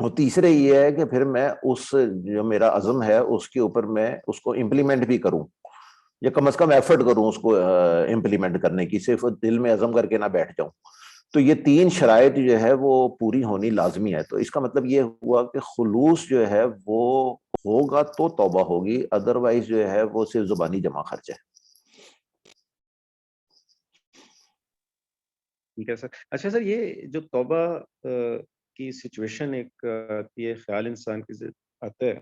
اور تیسرے یہ ہے کہ پھر میں اس جو میرا عزم ہے اس کے اوپر میں اس کو امپلیمنٹ بھی کروں، یا کم از کم ایفرٹ کروں اس کو امپلیمنٹ کرنے کی، صرف دل میں عزم کر کے نہ بیٹھ جاؤں. تو یہ تین شرائط جو ہے وہ پوری ہونی لازمی ہے. تو اس کا مطلب یہ ہوا کہ خلوص جو ہے وہ ہوگا تو توبہ ہوگی، ادروائز جو ہے وہ صرف زبانی جمع خرچ ہے. ٹھیک ہے سر. اچھا سر، یہ جو توبہ کی سچویشن ایک آتی ہے، خیال انسان کے ذہن آتا ہے،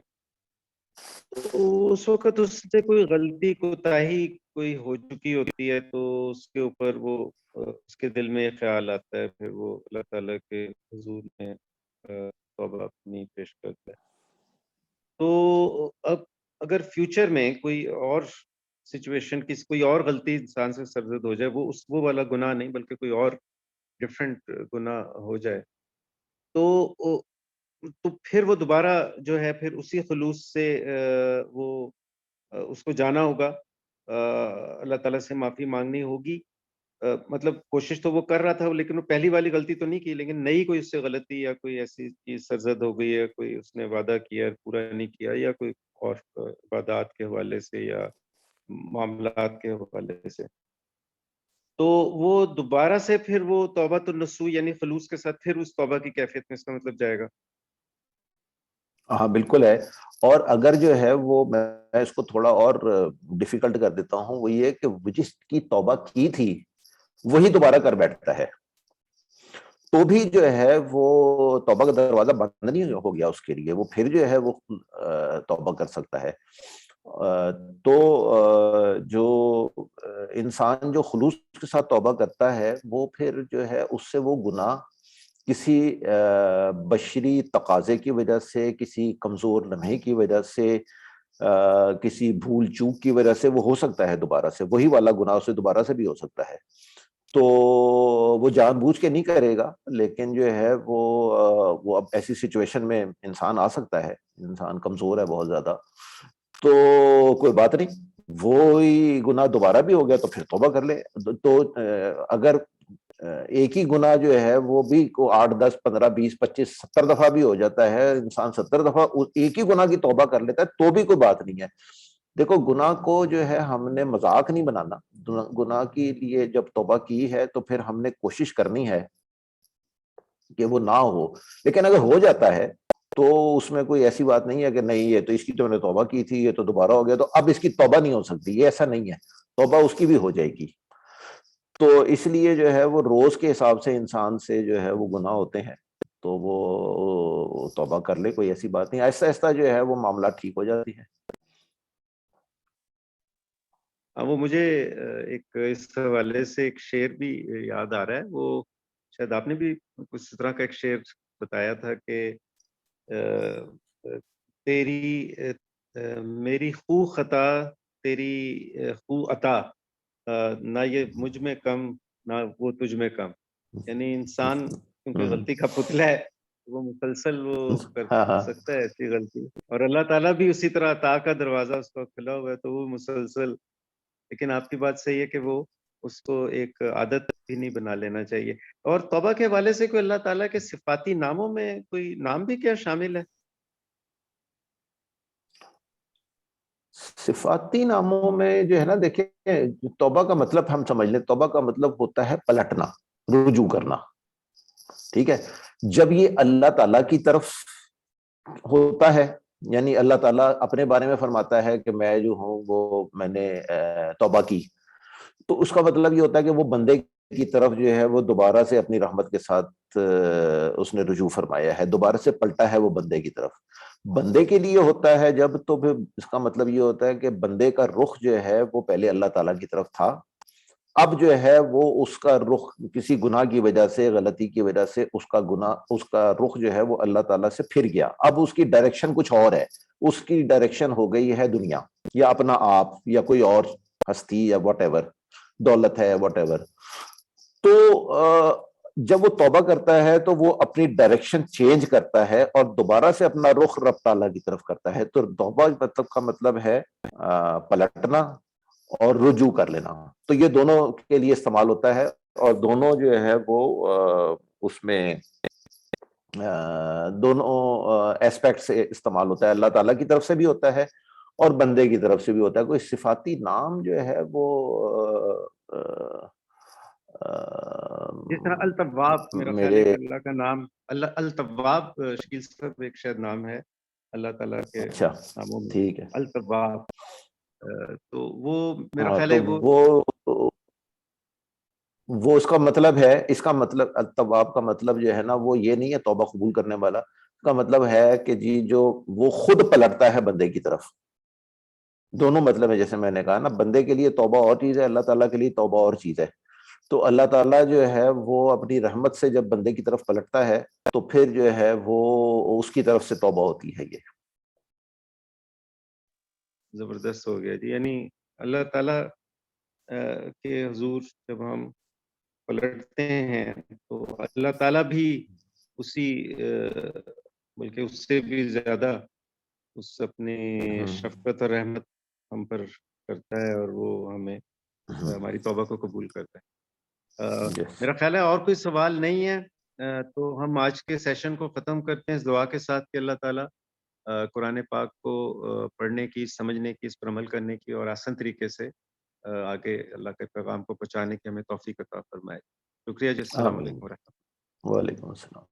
تو اس وقت اس سے کوئی غلطی کوتاہی کوئی ہو چکی ہوتی ہے، تو اس کے اوپر وہ اس کے دل میں یہ خیال آتا ہے، پھر وہ اللہ تعالیٰ کے حضور میں توبہ اپنی پیش کرتا ہے. تو اب اگر فیوچر میں کوئی اور سچویشن، کسی کوئی اور غلطی انسان سے سرزد ہو جائے، وہ والا گناہ نہیں بلکہ کوئی اور ڈفرینٹ گناہ ہو جائے، تو تو پھر وہ دوبارہ جو ہے پھر اسی خلوص سے وہ اس کو جانا ہوگا، اللہ تعالیٰ سے معافی مانگنی ہوگی. مطلب کوشش تو وہ کر رہا تھا لیکن وہ پہلی والی غلطی تو نہیں کی، لیکن نئی کوئی اس سے غلطی یا کوئی ایسی چیز سرزد ہو گئی ہے، کوئی اس نے وعدہ کیا پورا نہیں کیا، یا کوئی اور عبادات کے حوالے سے یا معاملات کے حوالے سے، تو وہ دوبارہ سے پھر وہ توبۃ النصوح یعنی خلوص کے ساتھ پھر اس توبہ کی کیفیت میں اس کا مطلب جائے گا. ہاں بالکل ہے. اور اگر جو ہے وہ میں اس کو تھوڑا اور ڈیفیکلٹ کر دیتا ہوں، وہ یہ کہ جس کی توبہ کی تھی وہی دوبارہ کر بیٹھتا ہے، تو بھی جو ہے وہ توبہ کا دروازہ بند نہیں ہو گیا اس کے لیے، وہ پھر جو ہے وہ توبہ کر سکتا ہے. تو جو انسان جو خلوص کے ساتھ توبہ کرتا ہے وہ پھر جو ہے اس سے وہ گناہ کسی بشری تقاضے کی وجہ سے، کسی کمزور لمحے کی وجہ سے، کسی بھول چوک کی وجہ سے وہ ہو سکتا ہے دوبارہ سے، وہی والا گناہ اسے دوبارہ سے بھی ہو سکتا ہے. تو وہ جان بوجھ کے نہیں کرے گا، لیکن جو ہے وہ اب ایسی سچویشن میں انسان آ سکتا ہے، انسان کمزور ہے بہت زیادہ، تو کوئی بات نہیں، وہی گناہ دوبارہ بھی ہو گیا تو پھر توبہ کر لے. تو اگر ایک ہی گناہ جو ہے وہ بھی کو 8 10 15 20 25 70 دفعہ بھی ہو جاتا ہے، انسان 70 دفعہ ایک ہی گناہ کی توبہ کر لیتا ہے تو بھی کوئی بات نہیں ہے. دیکھو گناہ کو جو ہے ہم نے مذاق نہیں بنانا، گناہ کے لیے جب توبہ کی ہے تو پھر ہم نے کوشش کرنی ہے کہ وہ نہ ہو. لیکن اگر ہو جاتا ہے تو اس میں کوئی ایسی بات نہیں ہے کہ نہیں یہ تو اس کی تو میں نے توبہ کی تھی، یہ تو دوبارہ ہو گیا تو اب اس کی توبہ نہیں ہو سکتی، یہ ایسا نہیں ہے، توبہ اس کی بھی ہو جائے گی. تو اس لیے جو ہے وہ روز کے حساب سے انسان سے جو ہے وہ گناہ ہوتے ہیں، تو وہ توبہ کر لے، کوئی ایسی بات نہیں، آہستہ آہستہ جو ہے وہ معاملات ٹھیک ہو جاتی ہے. وہ مجھے ایک اس حوالے سے ایک شعر بھی یاد آ رہا ہے، وہ شاید آپ نے بھی کچھ اس طرح کا ایک شعر بتایا تھا کہ تیری میری خو خطا تیری خو عطا، نہ یہ مجھ میں کم نہ وہ تجھ میں کم. یعنی انسان کیونکہ غلطی کا پتلا ہے، وہ مسلسل وہ کر ہاں ہاں سکتا ہے ایسی غلطی، اور اللہ تعالیٰ بھی اسی طرح عطا کا دروازہ اس کا کھلا ہوا ہے تو وہ مسلسل. لیکن آپ کی بات صحیح ہے کہ وہ اس کو ایک عادت بھی نہیں بنا لینا چاہیے. اور توبہ کے حوالے سے کوئی اللہ تعالیٰ کے صفاتی ناموں میں کوئی نام بھی کیا شامل ہے؟ صفاتی ناموں میں جو ہے نا، دیکھیں توبہ کا مطلب ہم سمجھ لیں، توبہ کا مطلب ہوتا ہے پلٹنا، رجوع کرنا. ٹھیک ہے، جب یہ اللہ تعالیٰ کی طرف ہوتا ہے، یعنی اللہ تعالیٰ اپنے بارے میں فرماتا ہے کہ میں جو ہوں وہ میں نے توبہ کی، تو اس کا مطلب یہ ہوتا ہے کہ وہ بندے کی طرف جو ہے وہ دوبارہ سے اپنی رحمت کے ساتھ اس نے رجوع فرمایا ہے، دوبارہ سے پلٹا ہے وہ بندے کی طرف. بندے کے لیے ہوتا ہے جب، تو پھر اس کا مطلب یہ ہوتا ہے کہ بندے کا رخ جو ہے وہ پہلے اللہ تعالیٰ کی طرف تھا، اب جو ہے وہ اس کا رخ کسی گناہ کی وجہ سے، غلطی کی وجہ سے اس کا رخ جو ہے وہ اللہ تعالیٰ سے پھر گیا، اب اس کی ڈائریکشن کچھ اور ہے، اس کی ڈائریکشن ہو گئی ہے دنیا یا اپنا آپ یا کوئی اور ہستی یا واٹ ایور، دولت ہے واٹ ایور. تو جب وہ توبہ کرتا ہے تو وہ اپنی ڈائریکشن چینج کرتا ہے اور دوبارہ سے اپنا رخ رب تعالیٰ کی طرف کرتا ہے. تو توبہ مطلب کا مطلب ہے پلٹنا اور رجوع کر لینا. تو یہ دونوں کے لیے استعمال ہوتا ہے، اور دونوں جو ہے وہ اس میں دونوں ایسپیکٹ سے استعمال ہوتا ہے، اللہ تعالیٰ کی طرف سے بھی ہوتا ہے اور بندے کی طرف سے بھی ہوتا ہے. کوئی صفاتی نام جو ہے وہ جس طرح الطواب، میرا خیال ہے میرے کہ اللہ کا نام اللہ الطواب، شکیل صاحب ایک شاید نام ہے اللہ تعالیٰ کے اچھا ناموں میں، ٹھیک ہے. الطواب. تو وہ میرا ہاں خیال تو ہے وہ وہ اس کا مطلب ہے، اس کا مطلب التواب کا مطلب جو ہے نا وہ یہ نہیں ہے توبہ قبول کرنے والا. اس کا مطلب ہے کہ جی جو وہ خود پلٹتا ہے بندے کی طرف. دونوں مطلب ہے، جیسے میں نے کہا نا، بندے کے لیے توبہ اور چیز ہے، اللہ تعالیٰ کے لیے توبہ اور چیز ہے. تو اللہ تعالیٰ جو ہے وہ اپنی رحمت سے جب بندے کی طرف پلٹتا ہے تو پھر جو ہے وہ اس کی طرف سے توبہ ہوتی ہے. یہ زبردست ہو گیا جی. یعنی اللہ تعالیٰ کے حضور جب ہم پلٹتے ہیں تو اللہ تعالیٰ بھی اسی بلکہ اس سے بھی زیادہ اس اپنی شفقت اور رحمت ہم پر کرتا ہے اور وہ ہمیں ہماری توبہ کو قبول کرتا ہے. میرا خیال ہے اور کوئی سوال نہیں ہے. تو ہم آج کے سیشن کو ختم کرتے ہیں اس دعا کے ساتھ کہ اللہ تعالیٰ قرآن پاک کو پڑھنے کی، سمجھنے کی، اس پر عمل کرنے کی اور آسان طریقے سے آگے اللہ کے پیغام کو پہنچانے کی ہمیں توفیق عطا فرمائے. شکریہ جی. السلام علیکم ورحمۃ اللہ. وعلیکم السلام.